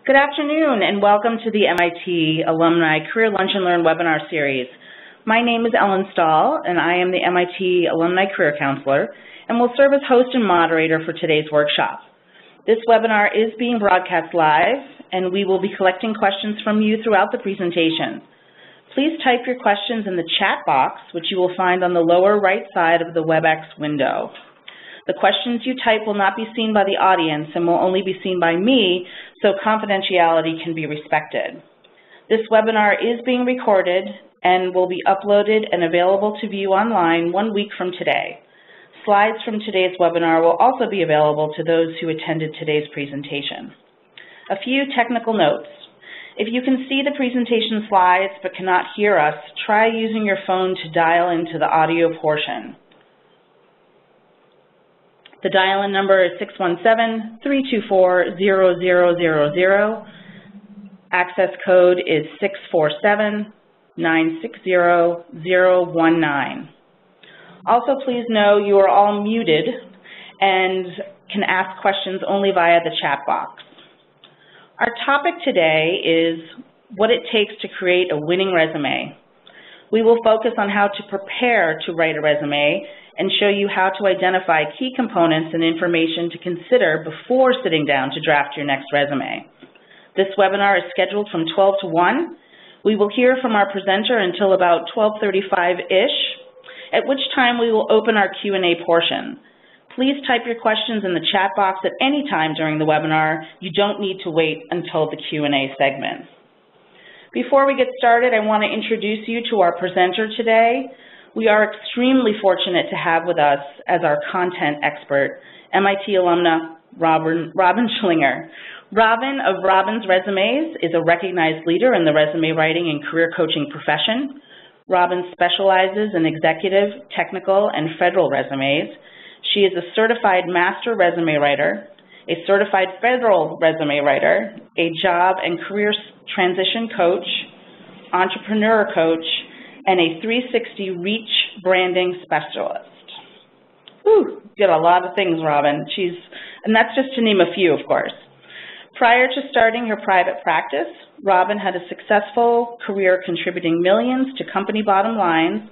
Good afternoon and welcome to the MIT Alumni Career Lunch and Learn webinar series. My name is Ellen Stahl and I am the MIT Alumni Career Counselor and will serve as host and moderator for today's workshop. This webinar is being broadcast live and we will be collecting questions from you throughout the presentation. Please type your questions in the chat box, which you will find on the lower right side of the WebEx window. The questions you type will not be seen by the audience and will only be seen by me, so confidentiality can be respected. This webinar is being recorded and will be uploaded and available to view online 1 week from today. Slides from today's webinar will also be available to those who attended today's presentation. A few technical notes. If you can see the presentation slides but cannot hear us, try using your phone to dial into the audio portion. The dial-in number is 617-324-0000. Access code is 647-960-019. Also, please know you are all muted and can ask questions only via the chat box. Our topic today is what it takes to create a winning resume. We will focus on how to prepare to write a resume and show you how to identify key components and information to consider before sitting down to draft your next resume. This webinar is scheduled from 12 to 1. We will hear from our presenter until about 12:35-ish, at which time we will open our Q&A portion. Please type your questions in the chat box at any time during the webinar. You don't need to wait until the Q&A segment. Before we get started, I want to introduce you to our presenter today. We are extremely fortunate to have with us as our content expert, MIT alumna Robin Schlinger. Robin of Robin's Resumes is a recognized leader in the resume writing and career coaching profession. Robin specializes in executive, technical, and federal resumes. She is a certified master resume writer, a certified federal resume writer, a job and career transition coach, entrepreneur coach, and a 360 reach branding specialist. Whew, did a lot of things, Robin. And that's just to name a few, of course. Prior to starting her private practice, Robin had a successful career contributing millions to company bottom lines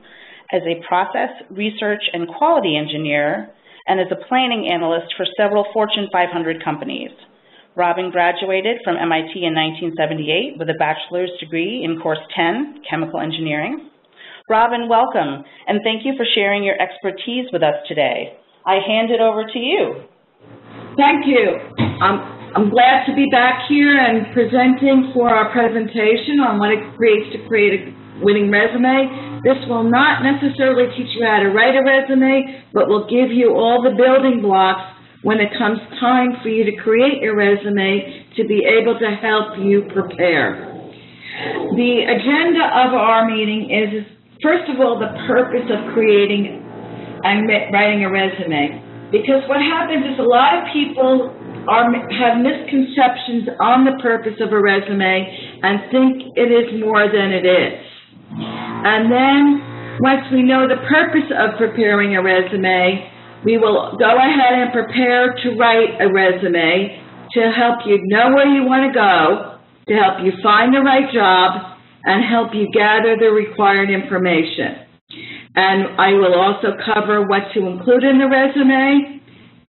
as a process, research, and quality engineer, and as a planning analyst for several Fortune 500 companies. Robin graduated from MIT in 1978 with a bachelor's degree in course 10, chemical engineering. Robin, welcome, and thank you for sharing your expertise with us today. I hand it over to you. Thank you. I'm glad to be back here and presenting for our presentation on what it creates to create a winning resume. This will not necessarily teach you how to write a resume, but will give you all the building blocks when it comes time for you to create your resume to be able to help you prepare. The agenda of our meeting is, first of all, the purpose of creating and writing a resume. Because what happens is a lot of people have misconceptions on the purpose of a resume and think it is more than it is. And then once we know the purpose of preparing a resume, we will go ahead and prepare to write a resume to help you know where you want to go, to help you find the right job, and help you gather the required information. And I will also cover what to include in the resume,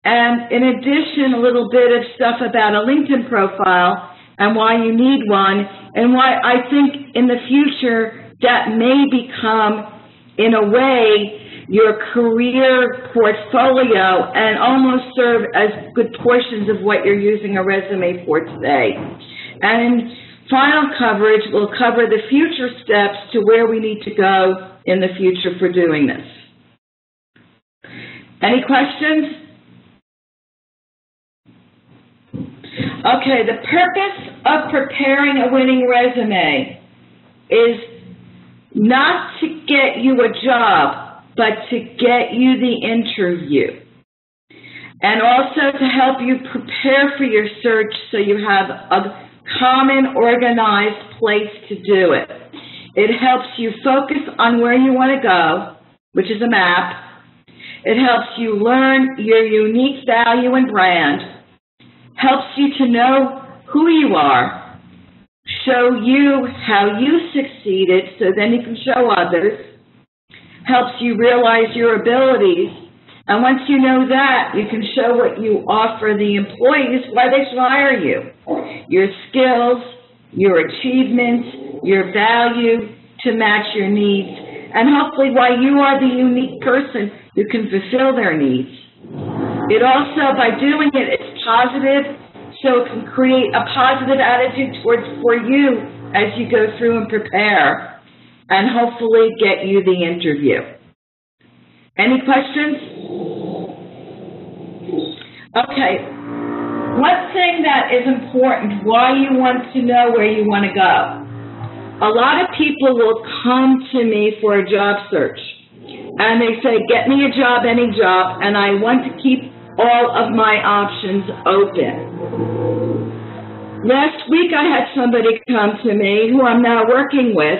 and in addition, a little bit of stuff about a LinkedIn profile and why you need one, and why I think in the future that may become, in a way, your career portfolio and almost serve as good portions of what you're using a resume for today. And in final coverage, we'll cover the future steps to where we need to go in the future for doing this. Any questions? Okay, the purpose of preparing a winning resume is not to get you a job, but to get you the interview. And also to help you prepare for your search so you have a common, organized place to do it. It helps you focus on where you want to go, which is a map. It helps you learn your unique value and brand, helps you to know who you are, show you how you succeeded so then you can show others, helps you realize your abilities, and once you know that, you can show what you offer the employees, why they should hire you. Your skills, your achievements, your value to match your needs, and hopefully why you are the unique person who can fulfill their needs. It also, by doing it, it's positive, so it can create a positive attitude for you as you go through and prepare, and hopefully get you the interview. Any questions? Okay. One thing that is important, why you want to know where you want to go. A lot of people will come to me for a job search, and they say, get me a job, any job, and I want to keep all of my options open. Last week I had somebody come to me who I'm now working with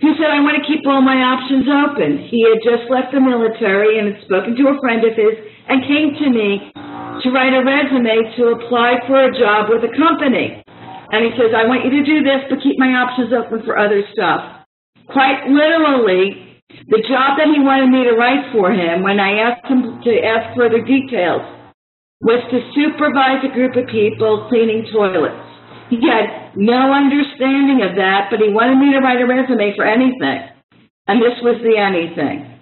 who said, I want to keep all my options open. He had just left the military and had spoken to a friend of his and came to me to write a resume to apply for a job with a company. And he says, I want you to do this, but keep my options open for other stuff. Quite literally, the job that he wanted me to write for him, when I asked him to ask further details, was to supervise a group of people cleaning toilets. He had no understanding of that, but he wanted me to write a resume for anything. And this was the anything.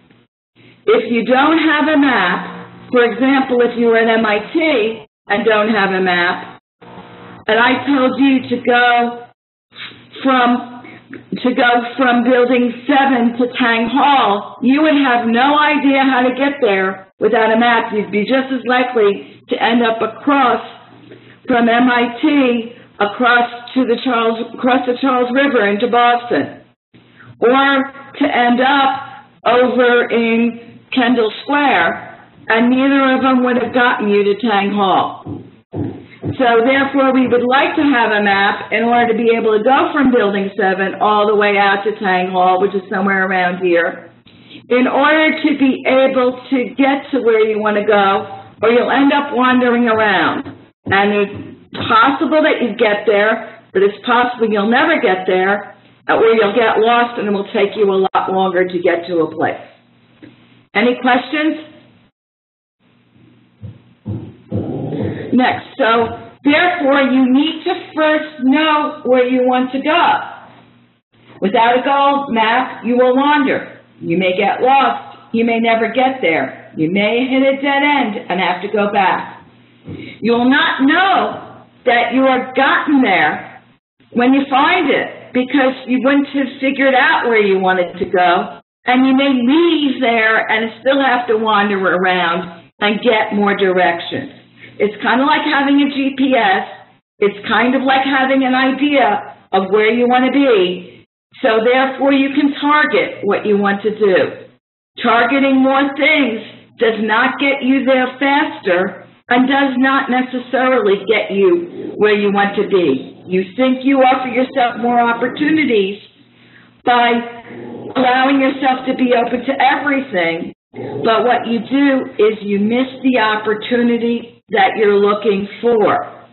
If you don't have a map, for example, if you were at MIT and don't have a map, and I told you to go from Building 7 to Tang Hall, you would have no idea how to get there without a map. You'd be just as likely to end up across from MIT across the Charles River into Boston, or to end up over in Kendall Square, and neither of them would have gotten you to Tang Hall. So therefore, we would like to have a map in order to be able to go from Building 7 all the way out to Tang Hall, which is somewhere around here, in order to be able to get to where you want to go, or you'll end up wandering around. And it's possible that you get there, but it's possible you'll never get there, or you'll get lost and it will take you a lot longer to get to a place. Any questions? Next, so therefore you need to first know where you want to go. Without a goal map, you will wander. You may get lost. You may never get there. You may hit a dead end and have to go back. You will not know that you have gotten there when you find it, because you wouldn't have figured out where you wanted to go, and you may leave there and still have to wander around and get more directions. It's kind of like having a GPS. It's kind of like having an idea of where you want to be. So therefore, you can target what you want to do. Targeting more things does not get you there faster and does not necessarily get you where you want to be. You think you offer yourself more opportunities by allowing yourself to be open to everything, but what you do is you miss the opportunity that you're looking for.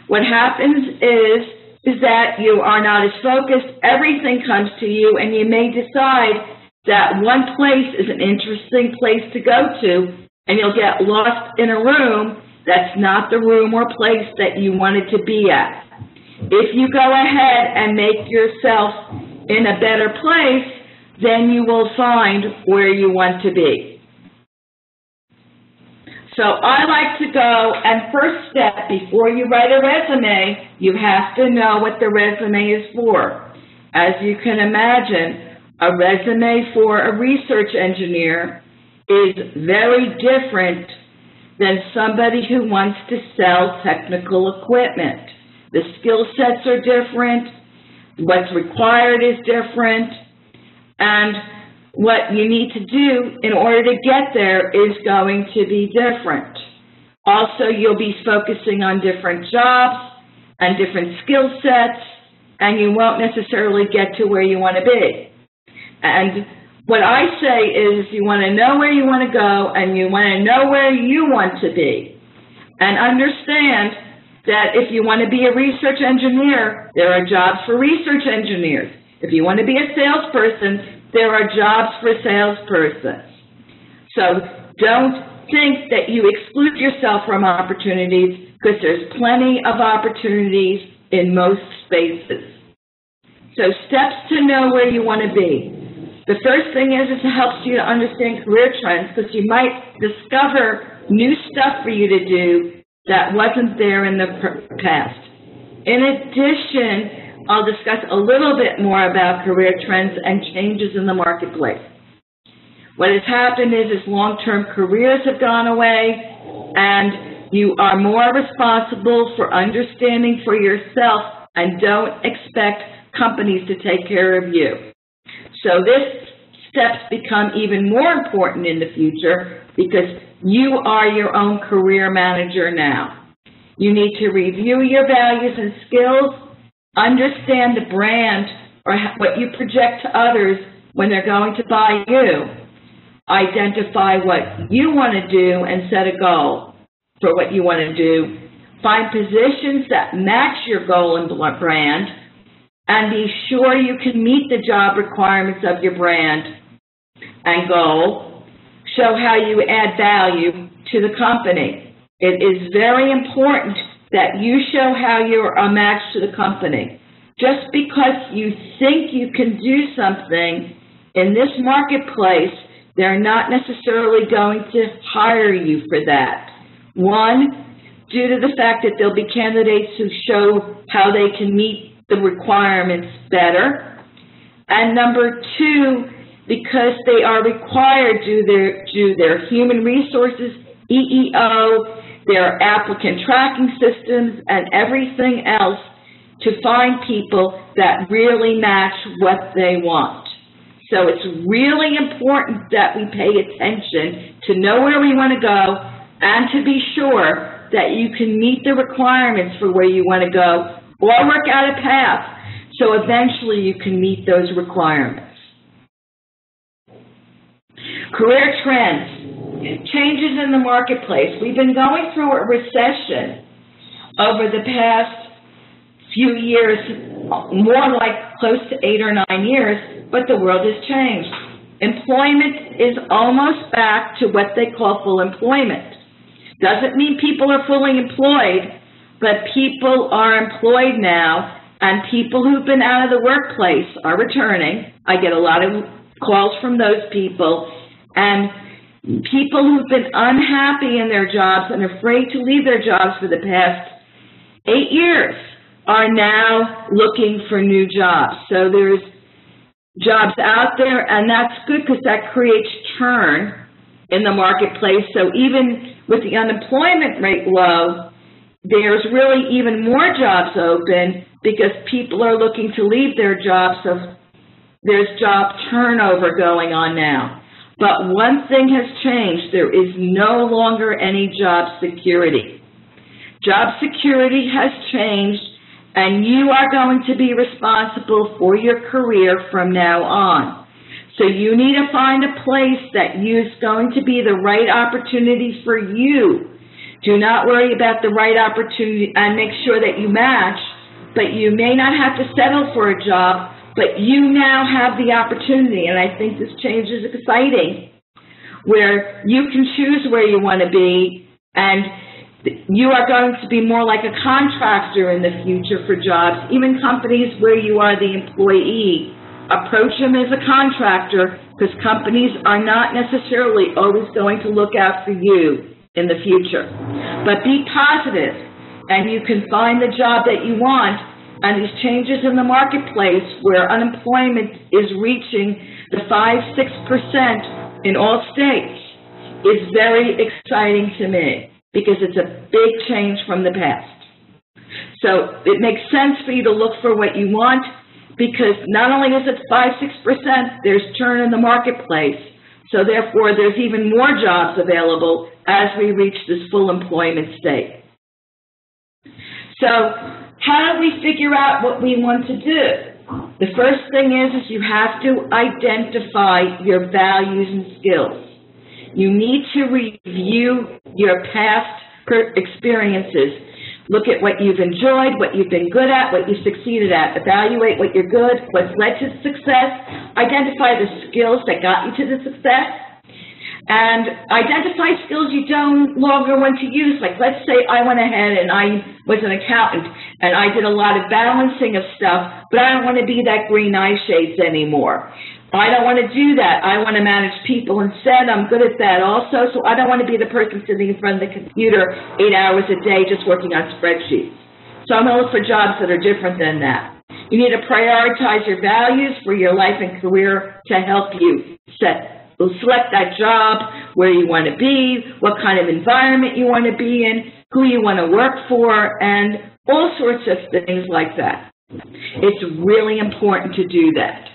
What happens is that you are not as focused, everything comes to you, and you may decide that one place is an interesting place to go to, and you'll get lost in a room that's not the room or place that you wanted to be at. If you go ahead and make yourself in a better place, then you will find where you want to be. So I like to go, and first step, before you write a resume, you have to know what the resume is for. As you can imagine, a resume for a research engineer is very different than somebody who wants to sell technical equipment. The skill sets are different, what's required is different, and what you need to do in order to get there is going to be different. Also, you'll be focusing on different jobs and different skill sets, and you won't necessarily get to where you want to be. And what I say is you want to know where you want to go, and you want to know where you want to be. And understand that if you want to be a research engineer, there are jobs for research engineers. If you want to be a salesperson, there are jobs for salespersons. So don't think that you exclude yourself from opportunities, because there's plenty of opportunities in most spaces. So steps to know where you want to be. The first thing is it helps you to understand career trends, because you might discover new stuff for you to do that wasn't there in the past. In addition, I'll discuss a little bit more about career trends and changes in the marketplace. What has happened is long-term careers have gone away, and you are more responsible for understanding for yourself and don't expect companies to take care of you. So this steps become even more important in the future because you are your own career manager now. You need to review your values and skills, understand the brand or what you project to others when they're going to buy you, identify what you want to do and set a goal for what you want to do, find positions that match your goal and brand, and be sure you can meet the job requirements of your brand and goal. Show how you add value to the company. It is very important that you show how you're a match to the company. Just because you think you can do something in this marketplace, they're not necessarily going to hire you for that. One, due to the fact that there'll be candidates who show how they can meet the requirements better. And number two, because they are required to do their human resources, EEO, their applicant tracking systems, and everything else to find people that really match what they want. So it's really important that we pay attention to know where we want to go and to be sure that you can meet the requirements for where you want to go or work out a path so eventually you can meet those requirements. Career trends, changes in the marketplace. We've been going through a recession over the past few years, more like close to 8 or 9 years, but the world has changed. Employment is almost back to what they call full employment. Doesn't mean people are fully employed, but people are employed now, and people who've been out of the workplace are returning. I get a lot of calls from those people, and people who've been unhappy in their jobs and afraid to leave their jobs for the past 8 years are now looking for new jobs. So there's jobs out there, and that's good because that creates churn in the marketplace. So even with the unemployment rate low, there's really even more jobs open because people are looking to leave their jobs, so there's job turnover going on now. But one thing has changed. There is no longer any job security. Job security has changed, and you are going to be responsible for your career from now on. So you need to find a place that is going to be the right opportunity for you. Do not worry about the right opportunity and make sure that you match, but you may not have to settle for a job, but you now have the opportunity, and I think this change is exciting, where you can choose where you want to be, and you are going to be more like a contractor in the future for jobs. Even companies where you are the employee, approach them as a contractor because companies are not necessarily always going to look out for you in the future. But be positive, and you can find the job that you want. And these changes in the marketplace where unemployment is reaching the 5–6% in all states is very exciting to me because it's a big change from the past. So it makes sense for you to look for what you want because not only is it 5–6%, there's churn in the marketplace. So therefore, there's even more jobs available as we reach this full employment state. So how do we figure out what we want to do? The first thing is you have to identify your values and skills. You need to review your past experiences. Look at what you've enjoyed, what you've been good at, what you've succeeded at. Evaluate what you're good, what's led to success. Identify the skills that got you to the success. And identify skills you don't longer want to use. Like, let's say I went ahead and I was an accountant and I did a lot of balancing of stuff, but I don't want to be that green eye shades anymore. I don't want to do that. I want to manage people instead. I'm good at that also, so I don't want to be the person sitting in front of the computer 8 hours a day just working on spreadsheets. So I'm going to look for jobs that are different than that. You need to prioritize your values for your life and career to help you select that job, where you want to be, what kind of environment you want to be in, who you want to work for, and all sorts of things like that. It's really important to do that.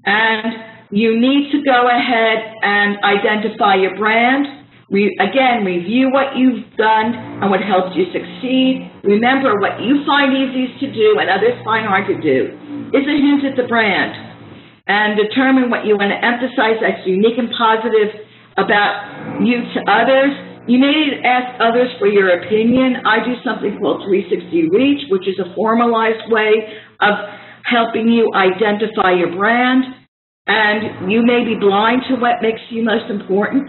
And you need to go ahead and identify your brand. Again, review what you've done and what helped you succeed. Remember, what you find easiest to do and others find hard to do is a hint at the brand. And determine what you want to emphasize that's unique and positive about you to others. You may need to ask others for your opinion. I do something called 360 Reach, which is a formalized way of helping you identify your brand. And you may be blind to what makes you most important.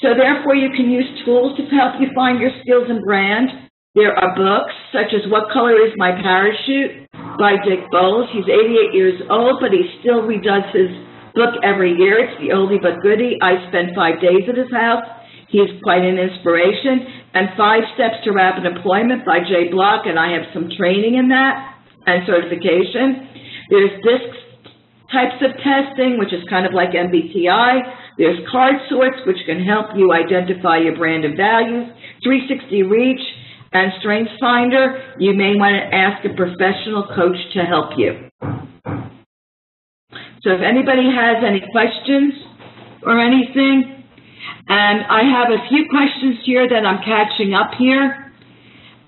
So therefore, you can use tools to help you find your skills and brand. There are books, such as What Color is My Parachute by Dick Bowles. He's 88 years old, but he still redoes his book every year. It's the oldie but goodie. I spent 5 days at his house. He's quite an inspiration. And 5 Steps to Rapid Employment by Jay Block, and I have some training in that and certification. There's DISC types of testing, which is kind of like MBTI. There's card sorts, which can help you identify your brand and values. 360 Reach and Strengths Finder. You may want to ask a professional coach to help you. So if anybody has any questions or anything, and I have a few questions here that I'm catching up here.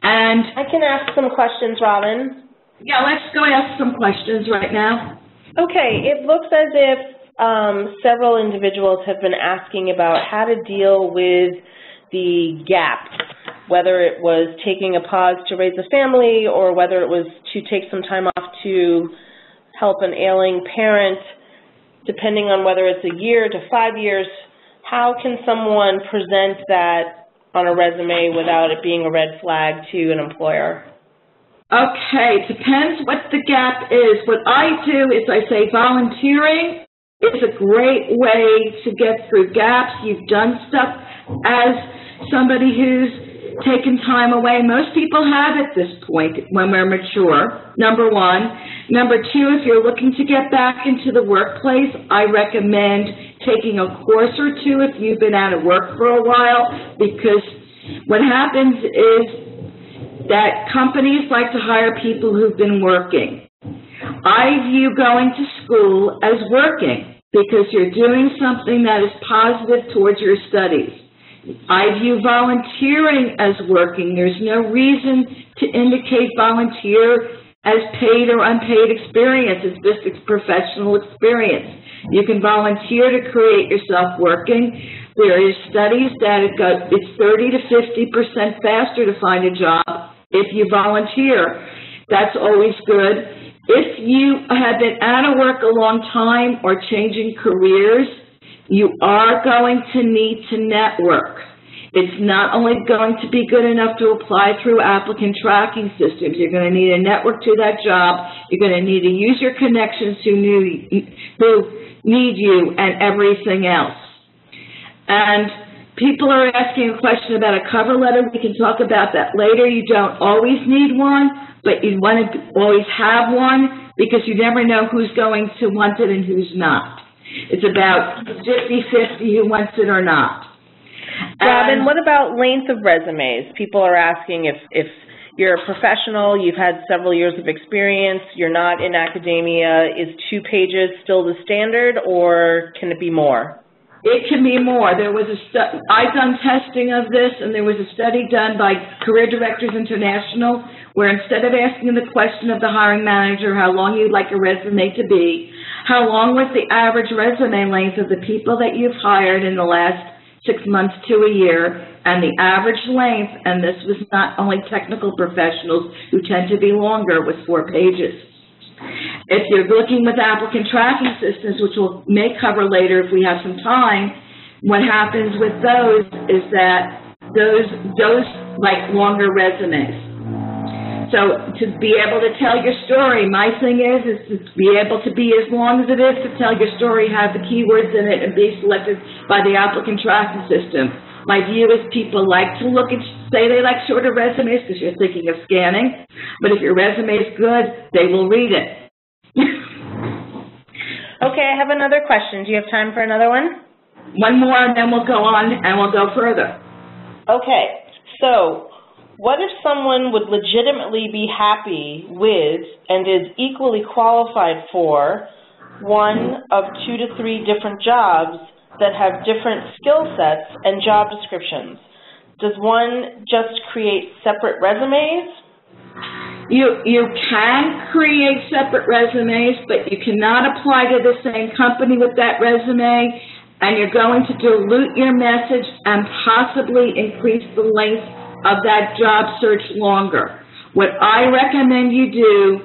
And I can ask some questions, Robin. Yeah, let's go ask some questions right now. Okay, it looks as if several individuals have been asking about how to deal with the gap, whether it was taking a pause to raise a family or whether it was to take some time off to help an ailing parent, depending on whether it's a year to 5 years. How can someone present that on a resume without it being a red flag to an employer? Okay, depends what the gap is. What I do is I say volunteering is a great way to get through gaps. You've done stuff as somebody who's taken time away. Most people have at this point when we're mature, number one. Number two, if you're looking to get back into the workplace, I recommend taking a course or two if you've been out of work for a while, because what happens is that companies like to hire people who've been working. I view going to school as working because you're doing something that is positive towards your studies. I view volunteering as working. There's no reason to indicate volunteer as paid or unpaid experience. It's just professional experience. You can volunteer to create yourself working. There is studies that it's 30 to 50% faster to find a job if you volunteer. That's always good. If you have been out of work a long time or changing careers, you are going to need to network. It's not only going to be good enough to apply through applicant tracking systems. You're going to need a network to that job. You're going to need to use your connections who need you and everything else. And people are asking a question about a cover letter. We can talk about that later. You don't always need one, but you want to always have one because you never know who's going to want it and who's not. It's about 50-50 who wants it or not. Robin, what about length of resumes? People are asking if you're a professional, you've had several years of experience, you're not in academia, is 2 pages still the standard, or can it be more? It can be more. There was I've done testing of this, and there was a study done by Career Directors International where instead of asking the question of the hiring manager how long you'd like a resume to be, how long was the average resume length of the people that you've hired in the last 6 months to a year, and the average length, and this was not only technical professionals who tend to be longer, was 4 pages. If you're looking with applicant tracking systems, which we may cover later if we have some time, what happens with those is that those like longer resumes. So to be able to tell your story, my thing is to be able to be as long as it is to tell your story, have the keywords in it, and be selected by the applicant tracking system. My view is people like to look and say they like shorter resumes because you're thinking of scanning, but if your resume is good, they will read it. Okay, I have another question. Do you have time for another one? One more, and then we'll go on and we'll go further. Okay, so what if someone would legitimately be happy with and is equally qualified for one of 2 to 3 different jobs that have different skill sets and job descriptions? Does one just create separate resumes? You can create separate resumes, but you cannot apply to the same company with that resume, and you're going to dilute your message and possibly increase the length of that job search longer. What I recommend you do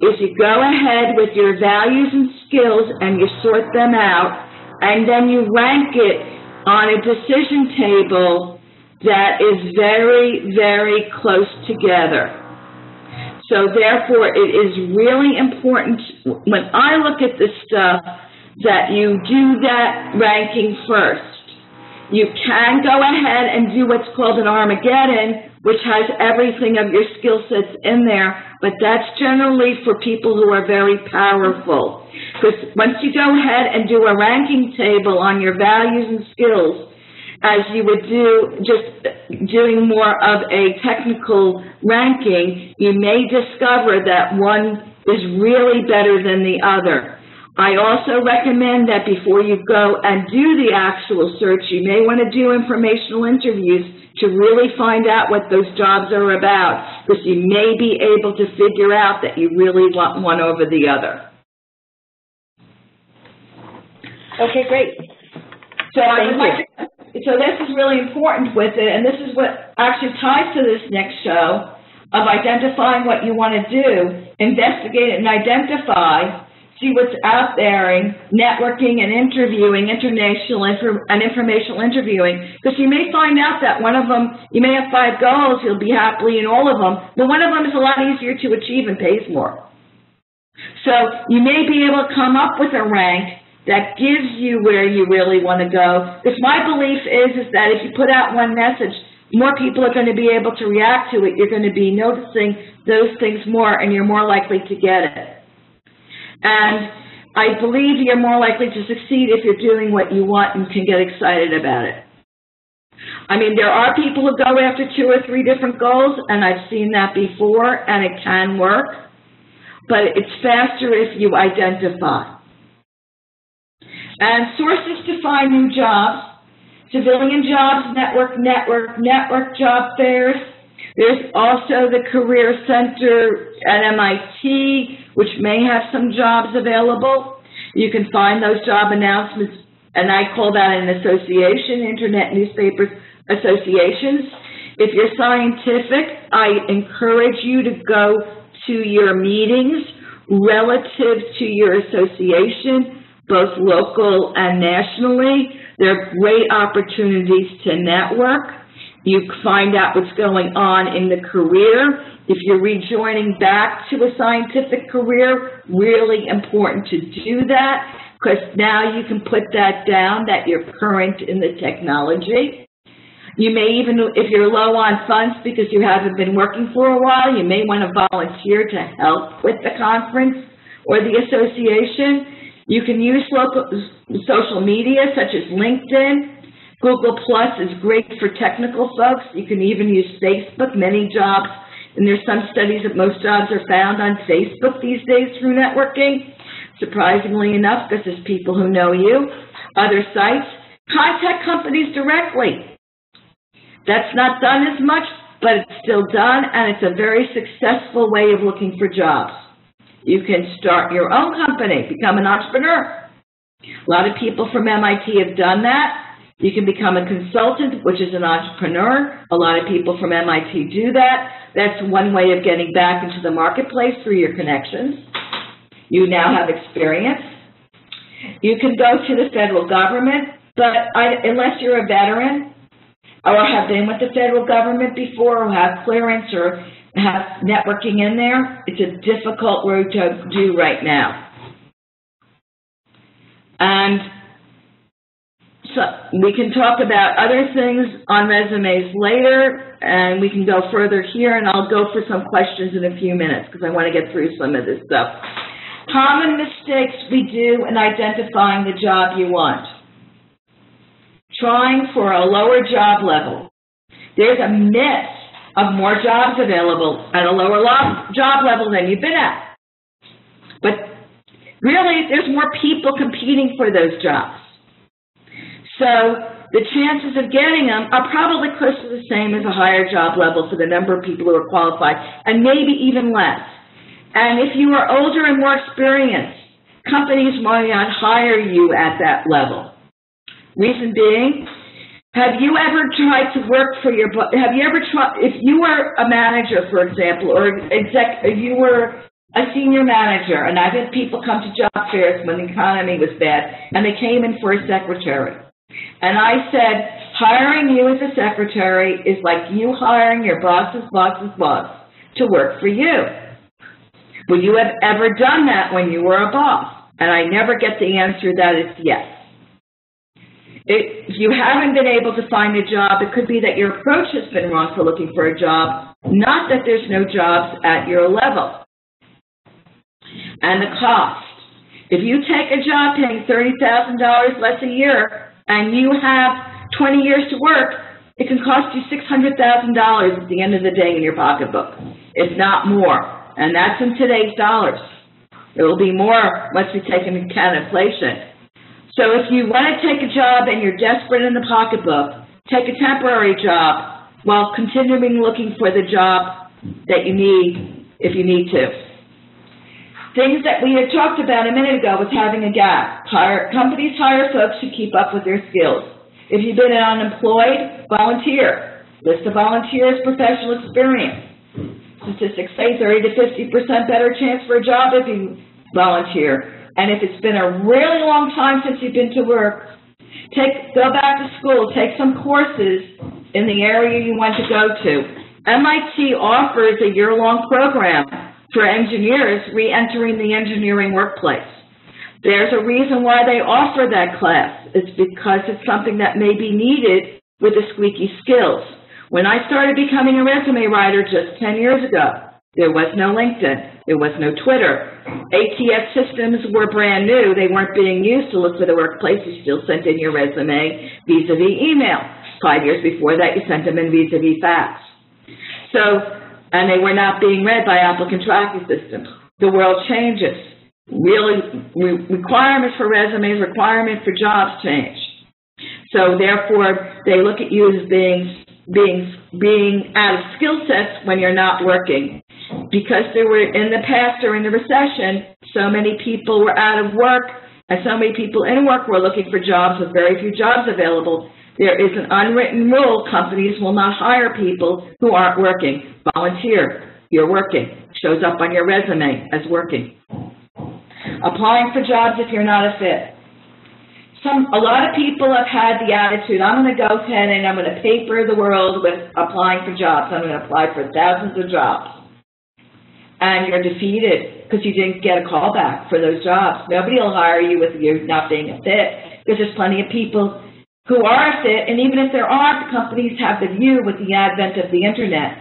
is you go ahead with your values and skills and you sort them out, and then you rank it on a decision table that is very, very close together. So therefore, it is really important when I look at this stuff that you do that ranking first. You can go ahead and do what's called an Armageddon, which has everything of your skill sets in there, but that's generally for people who are very powerful. Because once you go ahead and do a ranking table on your values and skills, as you would do just doing more of a technical ranking, you may discover that one is really better than the other. I also recommend that before you go and do the actual search, you may want to do informational interviews to really find out what those jobs are about, because you may be able to figure out that you really want one over the other. Okay, great. So so this is really important with it, and this is what actually ties to this next show of identifying what you want to do, investigate it and identify, see what's out there in networking and interviewing, informational interviewing, because you may find out that one of them, you may have 5 goals, you'll be happily in all of them, but one of them is a lot easier to achieve and pays more. So you may be able to come up with a rank that gives you where you really want to go, because my belief is that if you put out one message, more people are going to be able to react to it, you're going to be noticing those things more, and you're more likely to get it. And I believe you're more likely to succeed if you're doing what you want and can get excited about it. I mean, there are people who go after 2 or 3 different goals, and I've seen that before, and it can work, but it's faster if you identify. And sources to find new jobs: civilian jobs, network job fairs. There's also the Career Center at MIT, which may have some jobs available. You can find those job announcements, and I call that an association, Internet Newspapers Associations. If you're scientific, I encourage you to go to your meetings relative to your association, both local and nationally. They're great opportunities to network. You find out what's going on in the career. If you're rejoining back to a scientific career, really important to do that, because now you can put that down that you're current in the technology. You may even, if you're low on funds because you haven't been working for a while, you may want to volunteer to help with the conference or the association. You can use local social media such as LinkedIn. Google Plus is great for technical folks. You can even use Facebook. Many jobs, and there's some studies that most jobs are found on Facebook these days through networking. Surprisingly enough, because there's people who know you. Other sites, contact companies directly. That's not done as much, but it's still done, and it's a very successful way of looking for jobs. You can start your own company, become an entrepreneur. A lot of people from MIT have done that. You can become a consultant, which is an entrepreneur. A lot of people from MIT do that. That's one way of getting back into the marketplace through your connections. You now have experience. You can go to the federal government, but unless you're a veteran or have been with the federal government before or have clearance or have networking in there, it's a difficult road to do right now. And so we can talk about other things on resumes later, and we can go further here, and I'll go for some questions in a few minutes because I want to get through some of this stuff. Common mistakes we do in identifying the job you want. Trying for a lower job level. There's a myth of more jobs available at a lower job level than you've been at. But really, there's more people competing for those jobs. So the chances of getting them are probably close to the same as a higher job level for the number of people who are qualified, and maybe even less. And if you are older and more experienced, companies might not hire you at that level. Reason being, have you ever tried to work for have you ever tried, if you were a manager, for example, or if you were a senior manager, and I've had people come to job fairs when the economy was bad, and they came in for a secretary. And I said, hiring you as a secretary is like you hiring your boss's boss's boss to work for you. Would you have ever done that when you were a boss? And I never get the answer that it's yes. If you haven't been able to find a job, it could be that your approach has been wrong for looking for a job, not that there's no jobs at your level. And the cost. If you take a job paying $30,000 less a year, and you have 20 years to work, it can cost you $600,000 at the end of the day in your pocketbook, if not more. And that's in today's dollars. It will be more once we take into account inflation. So if you want to take a job and you're desperate in the pocketbook, take a temporary job while continuing looking for the job that you need if you need to. Things that we had talked about a minute ago was having a gap. Companies hire folks who keep up with their skills. If you've been unemployed, volunteer. List of volunteers, professional experience. Statistics say 30 to 50% better chance for a job if you volunteer. And if it's been a really long time since you've been to work, go back to school, take some courses in the area you want to go to. MIT offers a year-long program for engineers re-entering the engineering workplace. There's a reason why they offer that class. It's because it's something that may be needed with the squeaky skills. When I started becoming a resume writer just 10 years ago, there was no LinkedIn, there was no Twitter. ATS systems were brand new. They weren't being used to look for the workplace. You still sent in your resume vis-a-vis email. 5 years before that, you sent them in vis-a-vis fax. And they were not being read by applicant tracking systems. The world changes. Really, requirements for resumes, requirements for jobs change. So therefore, they look at you as being out of skill sets when you're not working. Because there were, in the past, during the recession, so many people were out of work, and so many people in work were looking for jobs with very few jobs available. There is an unwritten rule: companies will not hire people who aren't working. Volunteer, you're working. Shows up on your resume as working. Applying for jobs if you're not a fit. A lot of people have had the attitude, I'm going to go ahead and I'm going to paper the world with applying for jobs. I'm going to apply for thousands of jobs. And you're defeated because you didn't get a call back for those jobs. Nobody will hire you with you not being a fit, because there's plenty of people who are a fit, and even if there aren't, companies have the view with the advent of the internet.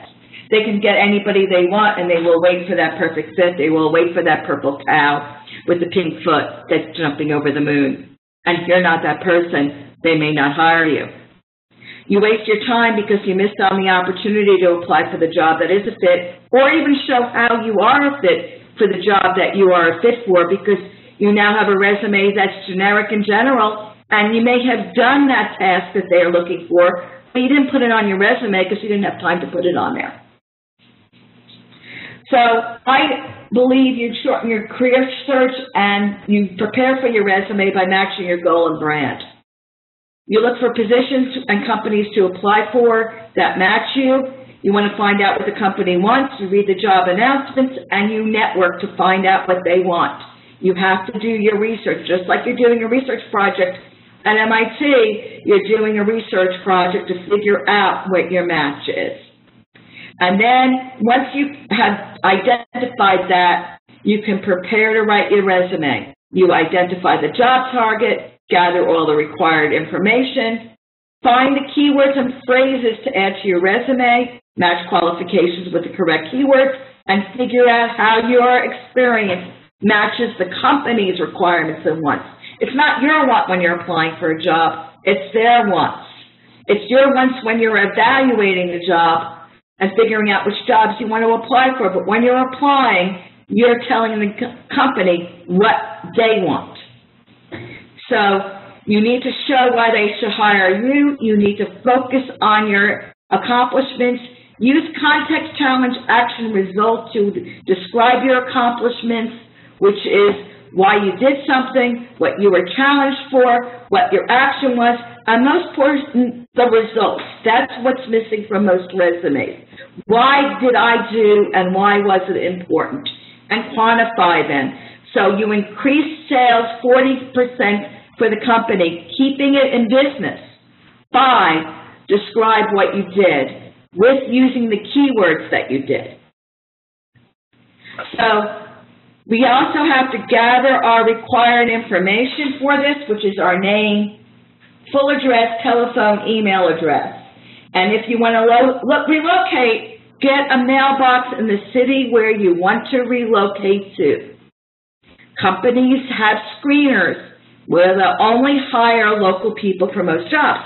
They can get anybody they want, and they will wait for that perfect fit. They will wait for that purple cow with the pink foot that's jumping over the moon. And if you're not that person, they may not hire you. You waste your time because you missed on the opportunity to apply for the job that is a fit, or even show how you are a fit for the job that you are a fit for, because you now have a resume that's generic in general, and you may have done that task that they're looking for, but you didn't put it on your resume because you didn't have time to put it on there. So I believe you shorten your career search and you prepare for your resume by matching your goal and brand. You look for positions and companies to apply for that match you. You want to find out what the company wants. You read the job announcements, and you network to find out what they want. You have to do your research, just like you're doing a research project at MIT, you're doing a research project to figure out what your match is. And then once you have identified that, you can prepare to write your resume. You identify the job target, gather all the required information, find the keywords and phrases to add to your resume, match qualifications with the correct keywords, and figure out how your experience matches the company's requirements and wants. It's not your want when you're applying for a job, it's their wants. It's your wants when you're evaluating the job and figuring out which jobs you want to apply for, but when you're applying, you're telling the company what they want. So you need to show why they should hire you. You need to focus on your accomplishments. Use context, challenge, action, result to describe your accomplishments, which is why you did something, what you were challenged for, what your action was, and most important, the results. That's what's missing from most resumes. Why did I do and why was it important? And quantify them. So you increase sales 40% for the company, keeping it in business. 5, describe what you did with using the keywords that you did. So we also have to gather our required information for this, which is our name, full address, telephone, email address. And if you want to relocate, get a mailbox in the city where you want to relocate to. Companies have screeners where they'll only hire local people for most jobs.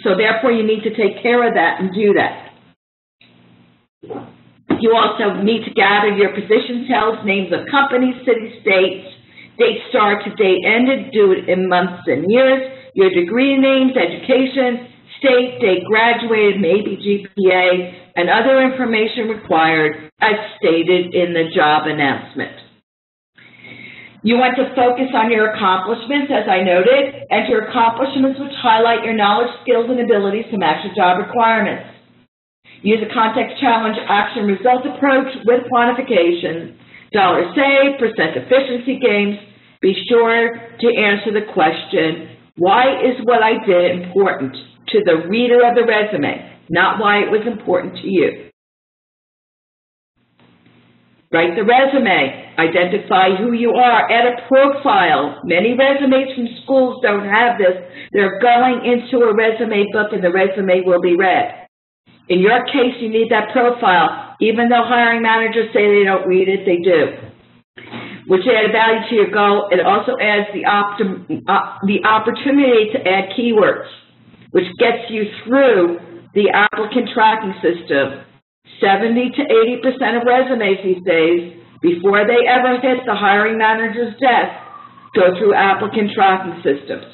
So therefore, you need to take care of that and do that. You also need to gather your positions held, names of companies, cities, states, date start to date ended, do it in months and years, your degree names, education, state, date graduated, maybe GPA, and other information required as stated in the job announcement. You want to focus on your accomplishments, as I noted, and your accomplishments which highlight your knowledge, skills, and abilities to match your job requirements. Use a context, challenge, action, result approach with quantification, dollar saved, percent efficiency gains. Be sure to answer the question, why is what I did important to the reader of the resume, not why it was important to you. Write the resume, identify who you are, add a profile. Many resumes from schools don't have this. They're going into a resume book and the resume will be read. In your case, you need that profile. Even though hiring managers say they don't read it, they do. Which add value to your goal. It also adds the opportunity to add keywords, which gets you through the applicant tracking system. 70 to 80% of resumes these days, before they ever hit the hiring manager's desk, go through applicant tracking systems.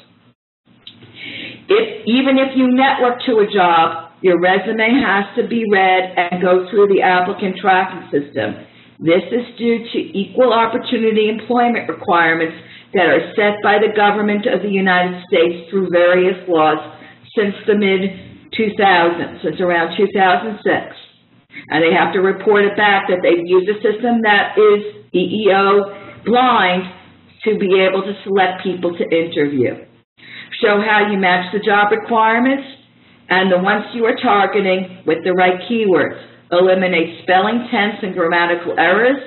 Even if you network to a job, your resume has to be read and go through the applicant tracking system. This is due to equal opportunity employment requirements that are set by the government of the United States through various laws since the mid-2000s, since around 2006. And they have to report it back that they've used a system that is EEO blind to be able to select people to interview. Show how you match the job requirements and the ones you are targeting with the right keywords. Eliminate spelling, tense, and grammatical errors.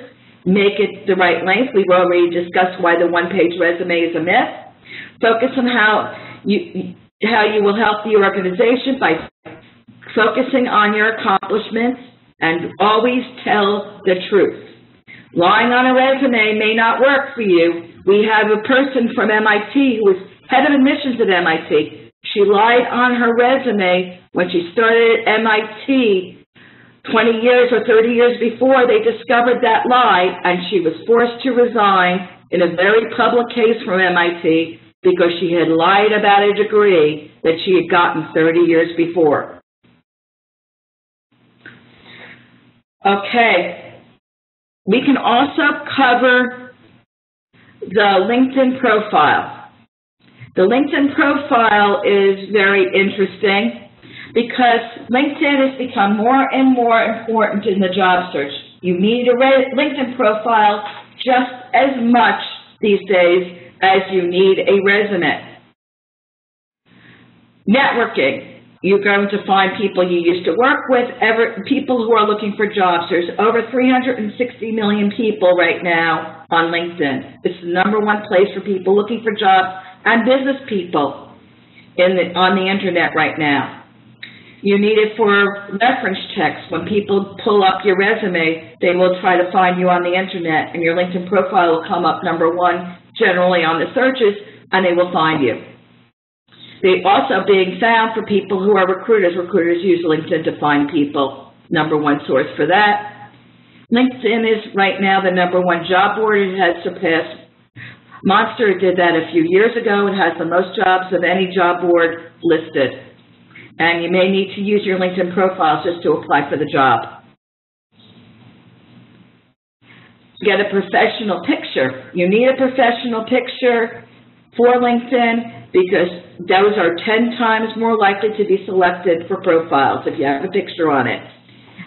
Make it the right length. We've already discussed why the one-page resume is a myth. Focus on how you will help the organization by focusing on your accomplishments, and always tell the truth. Lying on a resume may not work for you. We have a person from MIT who was head of admissions at MIT. She lied on her resume when she started at MIT 20 years or 30 years before they discovered that lie, and she was forced to resign in a very public case from MIT because she had lied about a degree that she had gotten 30 years before. Okay, we can also cover the LinkedIn profile. The LinkedIn profile is very interesting because LinkedIn has become more and more important in the job search. You need a LinkedIn profile just as much these days as you need a resume. Networking. You're going to find people you used to work with, people who are looking for jobs. There's over 360 million people right now on LinkedIn. It's the #1 place for people looking for jobs and business people on the internet right now. You need it for reference checks. When people pull up your resume, they will try to find you on the internet, and your LinkedIn profile will come up #1 generally on the searches, and they will find you. They're also being found for people who are recruiters. Recruiters use LinkedIn to find people, #1 source for that. LinkedIn is right now the #1 job board. It has surpassed Monster. Did that a few years ago. It has the most jobs of any job board listed. And you may need to use your LinkedIn profile just to apply for the job. Get a professional picture. You need a professional picture for LinkedIn because those are 10 times more likely to be selected for profiles if you have a picture on it.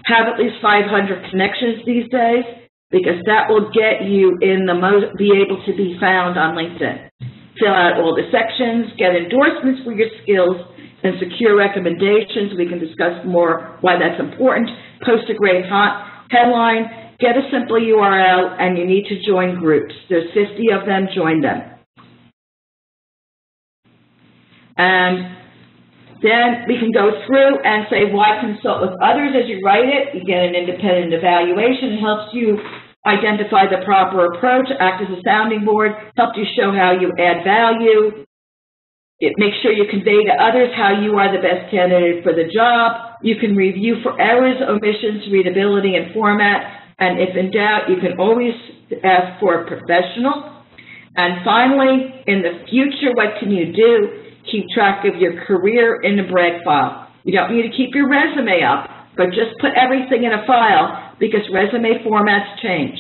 Have at least 500 connections these days because that will get you be able to be found on LinkedIn. Fill out all the sections, get endorsements for your skills, and secure recommendations. We can discuss more why that's important. Post a great headline, get a simple URL, and you need to join groups. There's 50 of them, join them. And then we can go through and say why consult with others as you write it. You get an independent evaluation. It helps you identify the proper approach, act as a sounding board, helps you show how you add value. It makes sure you convey to others how you are the best candidate for the job. You can review for errors, omissions, readability, and format. And if in doubt, you can always ask for a professional. And finally, in the future, what can you do? Keep track of your career in a brag file. You don't need to keep your resume up, but just put everything in a file because resume formats change.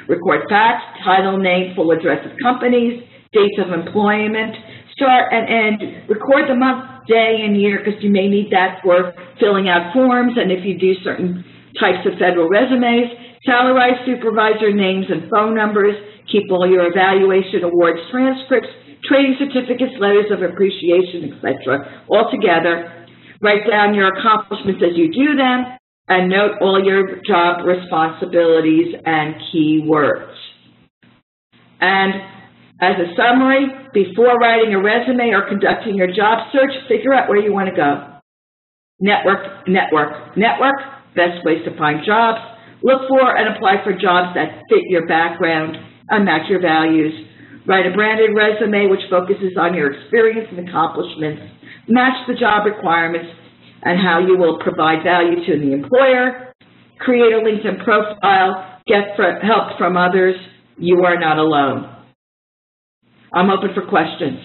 Record facts, title, name, full address of companies, dates of employment, start and end. Record the month, day, and year because you may need that for filling out forms and if you do certain types of federal resumes. Salarize supervisor names and phone numbers. Keep all your evaluation awards transcripts, training certificates, letters of appreciation, etc. all together. Write down your accomplishments as you do them, and note all your job responsibilities and keywords. And as a summary, before writing a resume or conducting your job search, figure out where you want to go. Network, network, network, best ways to find jobs. Look for and apply for jobs that fit your background and match your values. Write a branded resume which focuses on your experience and accomplishments. Match the job requirements and how you will provide value to the employer. Create a LinkedIn profile. Get help from others. You are not alone. I'm open for questions.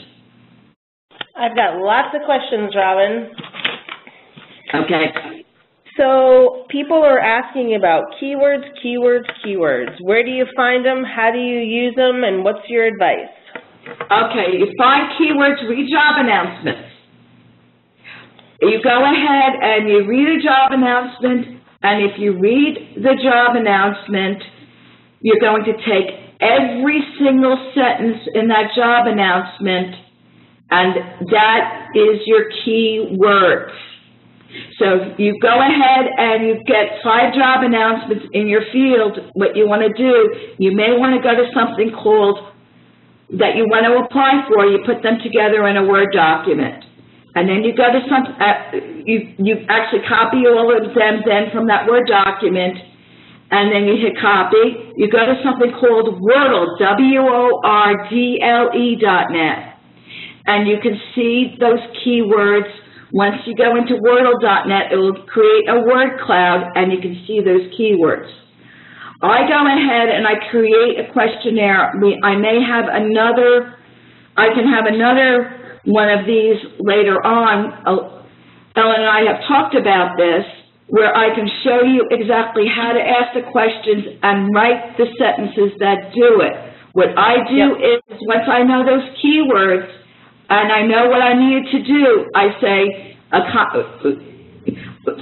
I've got lots of questions, Robin. Okay. So people are asking about keywords, keywords, keywords. Where do you find them? How do you use them? And what's your advice? Okay, you find keywords, read job announcements. You go ahead and you read a job announcement, and if you read the job announcement, you're going to take every single sentence in that job announcement, and that is your key words. So you go ahead and you get 5 job announcements in your field. What you want to do, you may want to go to something called that you want to apply for. You put them together in a Word document. And then you go to you actually copy all of them then from that Word document, and then you hit copy. You go to something called Wordle, WORDLE.net, and you can see those keywords. Once you go into Wordle.net, it will create a word cloud, and you can see those keywords. I go ahead and I create a questionnaire. I may have another, I can have another one of these later on. Ellen and I have talked about this, where I can show you exactly how to ask the questions and write the sentences that do it. What I do is, once I know those keywords, and I know what I needed to do. I say,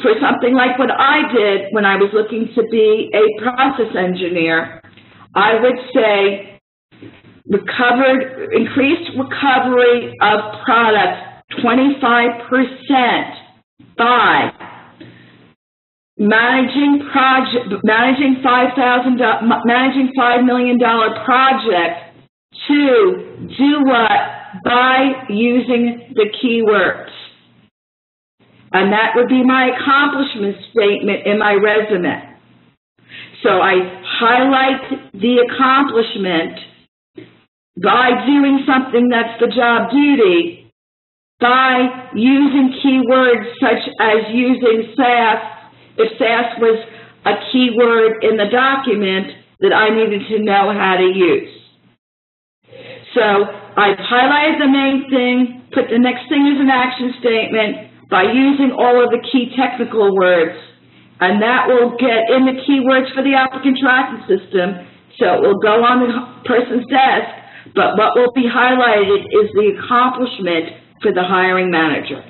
for something like what I did when I was looking to be a process engineer, I would say increased recovery of products 25% by managing $5 million project to do what? By using the keywords. And that would be my accomplishment statement in my resume. So I highlight the accomplishment by doing something that's the job duty, by using keywords such as using SAS, if SAS was a keyword in the document that I needed to know how to use. So I've highlighted the main thing, put the next thing as an action statement by using all of the key technical words, and that will get in the keywords for the applicant tracking system, so it will go on the person's desk, but what will be highlighted is the accomplishment for the hiring manager.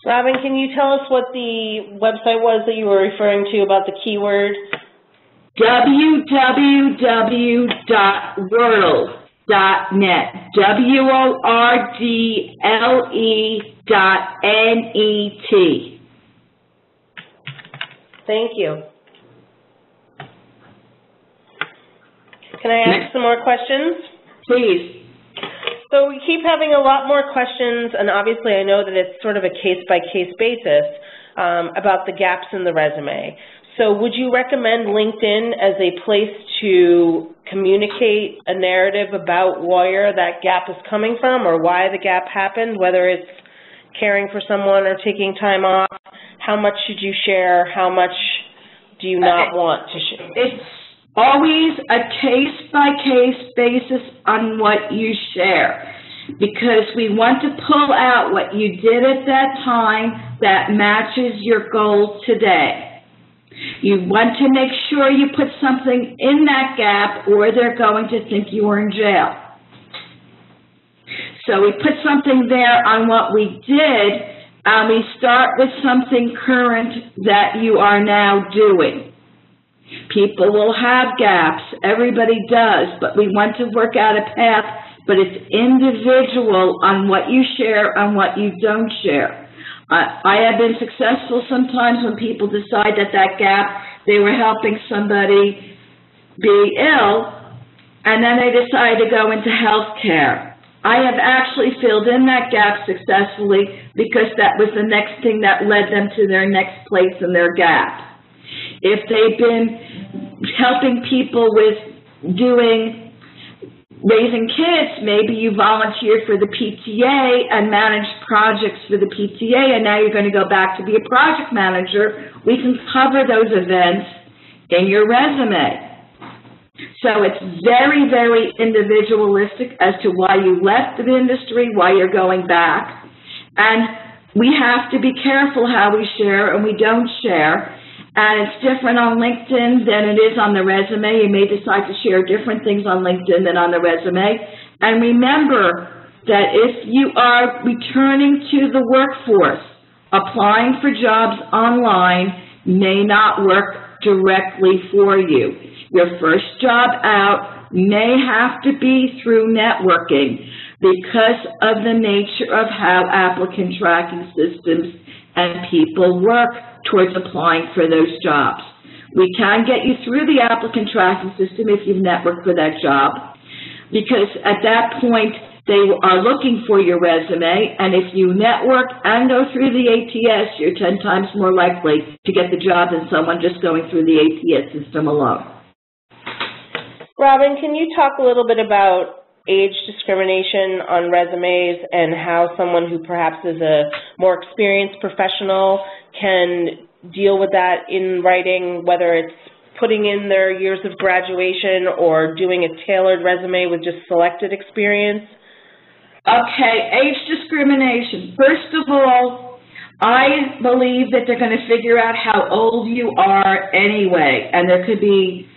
Robin, can you tell us what the website was that you were referring to about the keyword? www.wordle.net. WORDLE.net. Thank you. Can I ask some more questions? Please. So we keep having a lot more questions, and obviously I know that it's sort of a case-by-case basis about the gaps in the resume. So would you recommend LinkedIn as a place to communicate a narrative about where that gap is coming from or why the gap happened, whether it's caring for someone or taking time off? How much should you share? How much do you not want to share? It's always a case-by-case basis on what you share, because we want to pull out what you did at that time that matches your goal today. You want to make sure you put something in that gap or they're going to think you were in jail. So we put something there on what we did, and we start with something current that you are now doing. People will have gaps. Everybody does, but we want to work out a path, but it's individual on what you share and what you don't share. I have been successful sometimes when people decide that gap, they were helping somebody be ill, and then they decide to go into health care. I have actually filled in that gap successfully because that was the next thing that led them to their next place in their gap. If they've been helping people with raising kids, maybe you volunteered for the PTA and managed projects for the PTA, and now you're going to go back to be a project manager. We can cover those events in your resume. So it's very, very individualistic as to why you left the industry, why you're going back. And we have to be careful how we share and we don't share. And it's different on LinkedIn than it is on the resume. You may decide to share different things on LinkedIn than on the resume. And remember that if you are returning to the workforce, applying for jobs online may not work directly for you. Your first job out may have to be through networking because of the nature of how applicant tracking systems and people work towards applying for those jobs. We can get you through the applicant tracking system if you've networked for that job, because at that point they are looking for your resume, and if you network and go through the ATS, you're 10 times more likely to get the job than someone just going through the ATS system alone. Robin, can you talk a little bit about age discrimination on resumes and how someone who perhaps is a more experienced professional can deal with that in writing, whether it's putting in their years of graduation or doing a tailored resume with just selected experience? Okay, age discrimination. First of all, I believe that they're going to figure out how old you are anyway, and there could be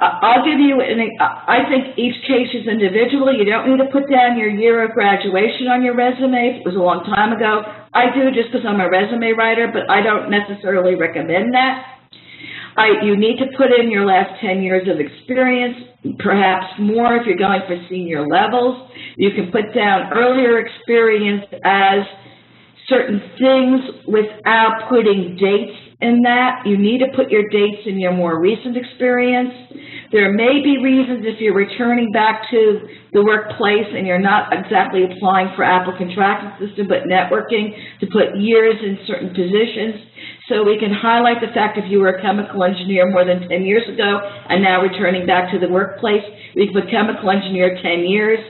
I'll give you, I think each case is individual. You don't need to put down your year of graduation on your resume. If it was a long time ago, I do just because I'm a resume writer, but I don't necessarily recommend that. You need to put in your last 10 years of experience, perhaps more if you're going for senior levels. You can put down earlier experience as certain things without putting dates in that. You need to put your dates in your more recent experience. There may be reasons if you're returning back to the workplace and you're not exactly applying for applicant tracking system but networking, to put years in certain positions. So we can highlight the fact if you were a chemical engineer more than 10 years ago and now returning back to the workplace, we can put chemical engineer 10 years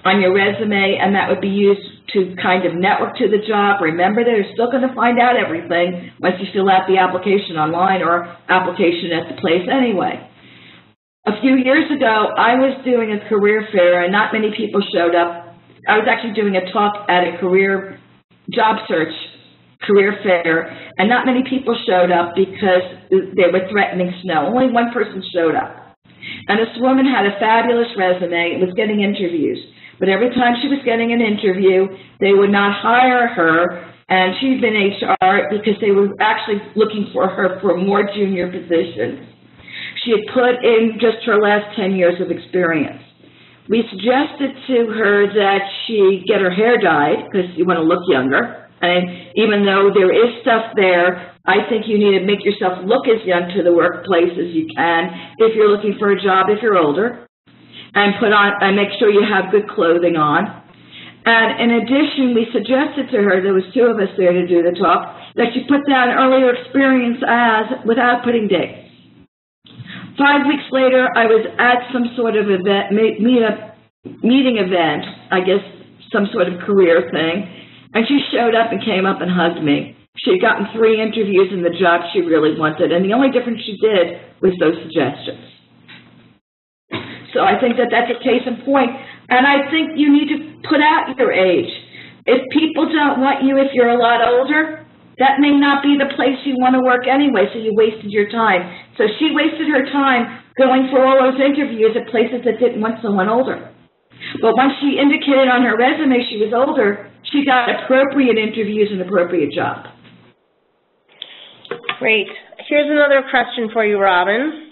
on your resume, and that would be used to kind of network to the job. Remember, they're still going to find out everything once you fill out the application online or application at the place anyway. A few years ago, I was doing a career fair, and not many people showed up. I was actually doing a talk at a career job search career fair, and not many people showed up because they were threatening snow. Only one person showed up. And this woman had a fabulous resume and was getting interviews. But every time she was getting an interview, they would not hire her, and she'd been HR because they were actually looking for her for more junior positions. She had put in just her last 10 years of experience. We suggested to her that she get her hair dyed because you want to look younger. And even though there is stuff there, I think you need to make yourself look as young to the workplace as you can if you're looking for a job if you're older. And put on and make sure you have good clothing on. And in addition, we suggested to her, there was two of us there to do the talk, that she put down earlier experience as without putting dates. 5 weeks later, I was at some sort of event, meeting event, I guess some sort of career thing, and she showed up and came up and hugged me. She had gotten 3 interviews in the job she really wanted, and the only difference she did was those suggestions. So I think that that's a case in point, and I think you need to put out your age. If people don't want you if you're a lot older, that may not be the place you want to work anyway, so you wasted your time. So she wasted her time going for all those interviews at places that didn't want someone older. But once she indicated on her resume she was older, she got appropriate interviews and appropriate job. Great. Here's another question for you, Robin.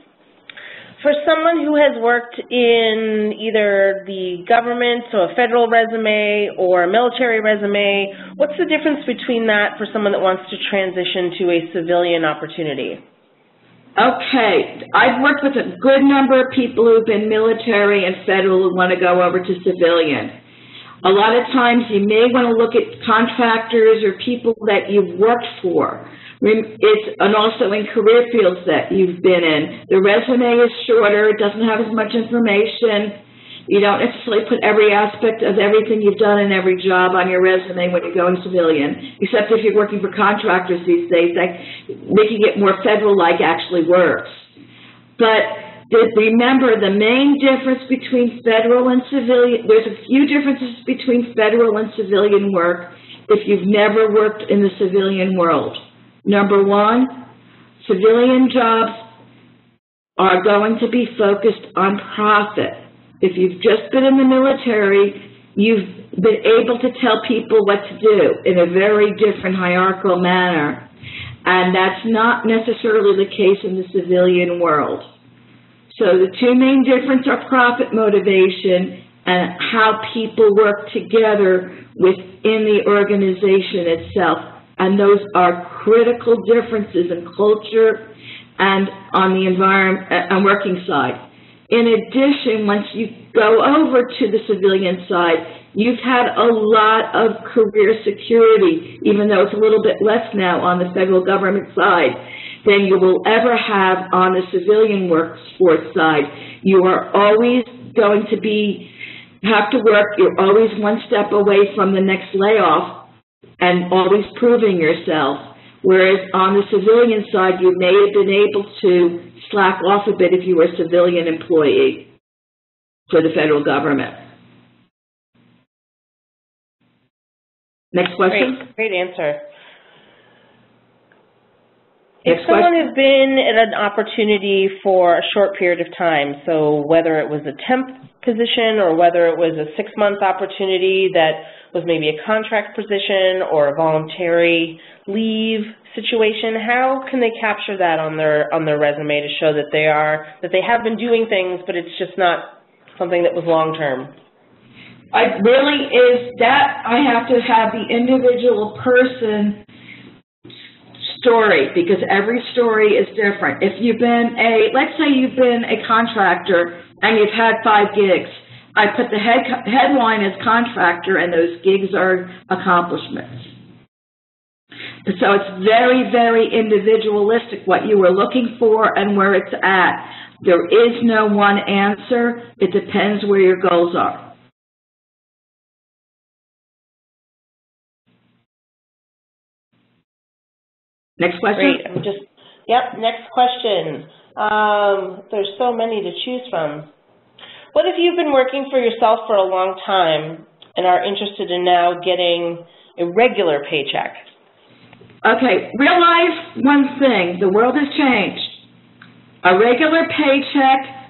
For someone who has worked in either the government, so a federal resume or a military resume, what's the difference between that for someone that wants to transition to a civilian opportunity? Okay, I've worked with a good number of people who've been military and federal who want to go over to civilian. A lot of times you may want to look at contractors or people that you've worked for. And also in career fields that you've been in. The resume is shorter, it doesn't have as much information. You don't necessarily put every aspect of everything you've done in every job on your resume when you're going civilian, except if you're working for contractors these days, like making it more federal-like actually works. But remember, the main difference between federal and civilian, there's a few differences between federal and civilian work if you've never worked in the civilian world. Number one, civilian jobs are going to be focused on profit. If you've just been in the military, you've been able to tell people what to do in a very different hierarchical manner. And that's not necessarily the case in the civilian world. So the two main differences are profit motivation and how people work together within the organization itself. And those are critical differences in culture and on the environment and working side. In addition, once you go over to the civilian side, you've had a lot of career security, even though it's a little bit less now on the federal government side than you will ever have on the civilian workforce side. You are always going to have to work. You're always one step away from the next layoff and always proving yourself. Whereas on the civilian side, you may have been able to slack off a bit if you were a civilian employee for the federal government. Next question. Great answer. If someone has been at an opportunity for a short period of time, so whether it was a temp position or whether it was a 6-month opportunity that was maybe a contract position or a voluntary leave situation, how can they capture that on their resume to show that they have been doing things, but it's just not something that was long term? It really is that I have to have the individual person story, because every story is different. If you've been let's say you've been a contractor and you've had 5 gigs, I put the headline as contractor and those gigs are accomplishments. So it's very, very individualistic what you were looking for and where it's at. There is no one answer. It depends where your goals are. Next question? Great. Next question. There's so many to choose from. What if you've been working for yourself for a long time and are interested in now getting a regular paycheck? Okay, realize one thing. The world has changed. A regular paycheck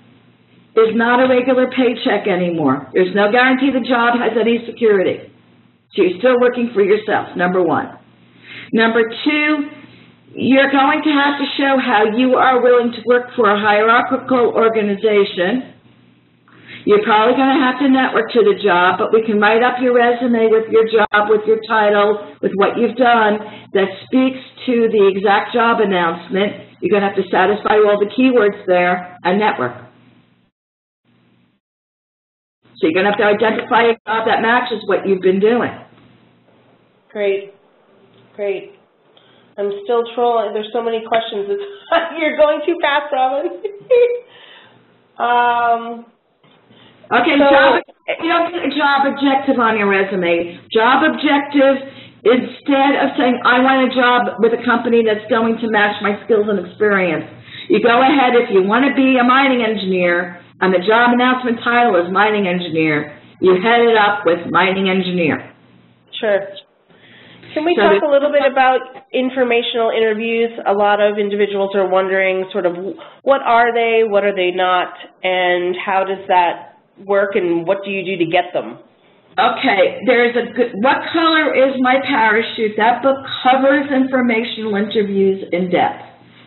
is not a regular paycheck anymore. There's no guarantee the job has any security. So you're still working for yourself, number one. Number two, you're going to have to show how you are willing to work for a hierarchical organization. You're probably going to have to network to the job, but we can write up your resume with your job, with your title, with what you've done that speaks to the exact job announcement. You're going to have to satisfy all the keywords there and network. So you're going to have to identify a job that matches what you've been doing. Great. Great. I'm still trolling. There's so many questions. You're going too fast, Robin. Okay, so, you don't put a job objective on your resume. Job objective, instead of saying, I want a job with a company that's going to match my skills and experience, you go ahead, if you want to be a mining engineer, and the job announcement title is mining engineer, you head it up with mining engineer. Sure. Can we talk a little bit about informational interviews? A lot of individuals are wondering sort of what are they not, and how does that work, and what do you do to get them? Okay, there's a good, What Color is My Parachute? That book covers informational interviews in depth.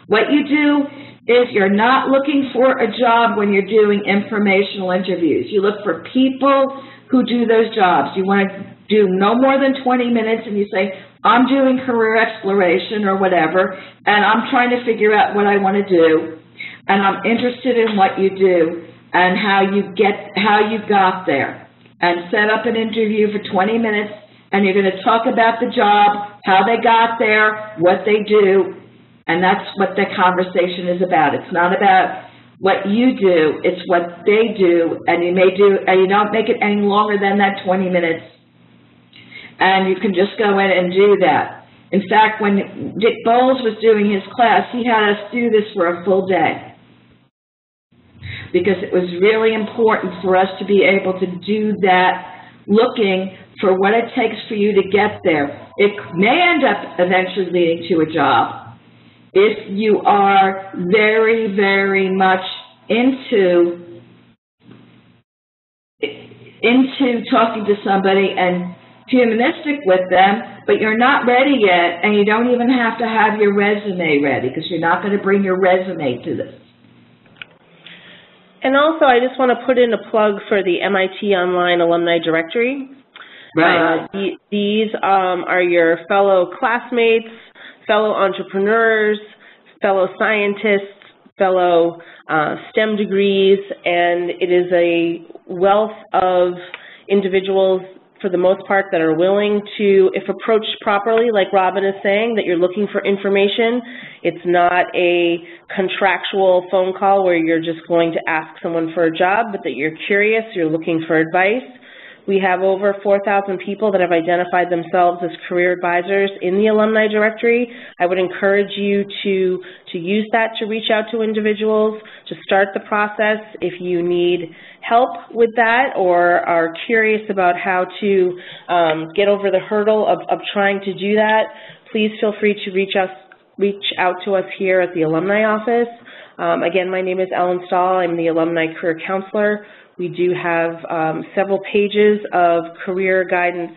What you do is you're not looking for a job when you're doing informational interviews. You look for people who do those jobs. You want to do no more than 20 minutes and you say, I'm doing career exploration or whatever, and I'm trying to figure out what I want to do, and I'm interested in what you do and how you got there, and set up an interview for 20 minutes, and you're going to talk about the job, how they got there, what they do, and that's what the conversation is about. It's not about what you do, it's what they do, and you don't make it any longer than that 20 minutes, and you can just go in and do that. In fact, when Dick Bowles was doing his class, he had us do this for a full day, because it was really important for us to be able to do that, looking for what it takes for you to get there. It may end up eventually leading to a job if you are very, very much into talking to somebody and humanistic with them, but you're not ready yet, and you don't even have to have your resume ready, because you're not going to bring your resume to this. And also, I just want to put in a plug for the MIT Online Alumni Directory. Right. These are your fellow classmates, fellow entrepreneurs, fellow scientists, fellow STEM degrees, and it is a wealth of individuals, for the most part, that are willing to, if approached properly, like Robin is saying, that you're looking for information. It's not a contractual phone call where you're just going to ask someone for a job, but that you're curious, you're looking for advice. We have over 4,000 people that have identified themselves as career advisors in the alumni directory. I would encourage you to use that to reach out to individuals, to start the process. If you need help with that or are curious about how to get over the hurdle of trying to do that, please feel free to reach reach out to us here at the Alumni Office. Again, my name is Ellen Stahl. I'm the Alumni Career Counselor. We do have several pages of career guidance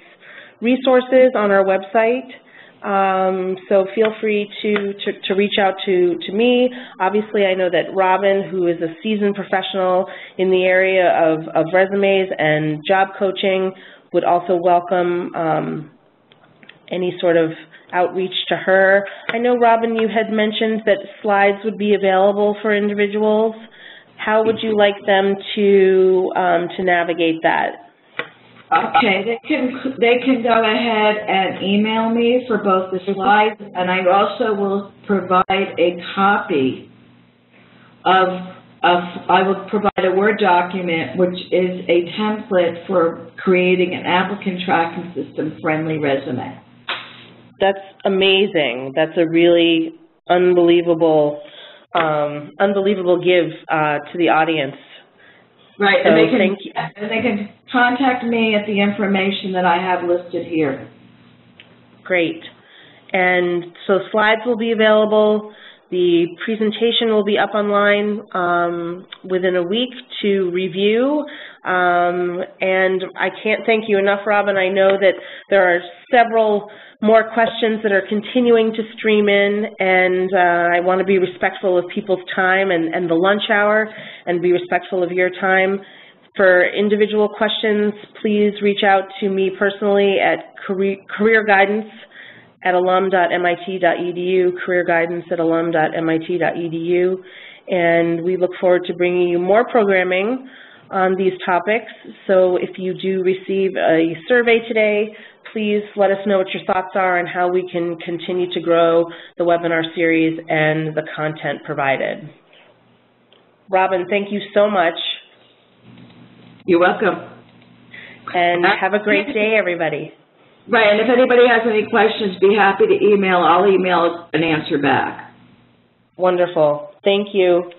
resources on our website. So feel free to reach out to me. Obviously, I know that Robin, who is a seasoned professional in the area of resumes and job coaching, would also welcome any sort of outreach to her. I know, Robin, you had mentioned that slides would be available for individuals. How would you like them to navigate that? Okay, they can go ahead and email me for both the slides, and I also will provide a copy I will provide a Word document, which is a template for creating an applicant tracking system friendly resume. That's amazing. That's a really unbelievable give to the audience. Right, so and they can contact me at the information that I have listed here. Great. And so slides will be available. The presentation will be up online within a week to review. And I can't thank you enough, Robin. I know that there are several more questions that are continuing to stream in, and I want to be respectful of people's time and the lunch hour, and be respectful of your time. For individual questions, please reach out to me personally at careerguidance@alum.mit.edu, careerguidance@alum.mit.edu, and we look forward to bringing you more programming on these topics. So if you do receive a survey today, please let us know what your thoughts are and how we can continue to grow the webinar series and the content provided. Robin, thank you so much. You're welcome. And have a great day, everybody. Right, and if anybody has any questions, be happy to email. I'll email an answer back. Wonderful. Thank you.